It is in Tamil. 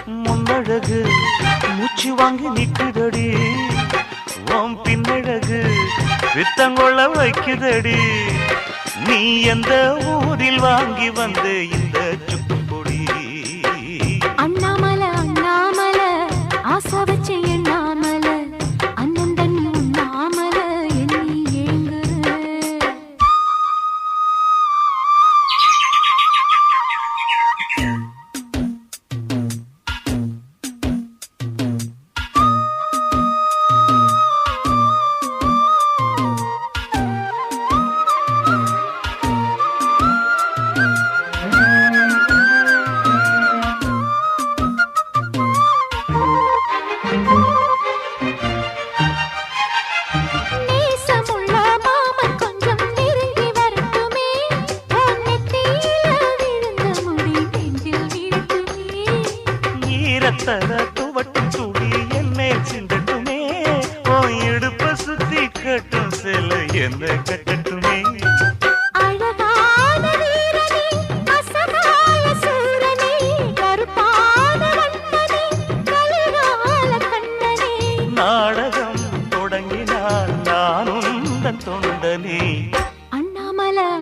முன்னழகு மூச்சு வாங்கி நிக்குதடி ஓம் பின்னழகு வித்தங்கொள்ள வைக்குதடி நீ எந்த ஊரில் வாங்கி வந்த இந்த சுக்கு பொடி அண்ணாமல அண்ணாமல ஆசை வச்சு எண்ணாமல அண்ணன் தண்ணி உண்ணாமல எண்ணி ஏங்குற துவட்டும் சூடி என்னை சிந்தட்டுமே ஓ இடுப்ப சுத்தி கட்டும் சில என்ன கட்டட்டுமே அழகான வீரனே அசகாய சூரனே கருப்பான வண்ணனே கலிகால கண்ணனே நாட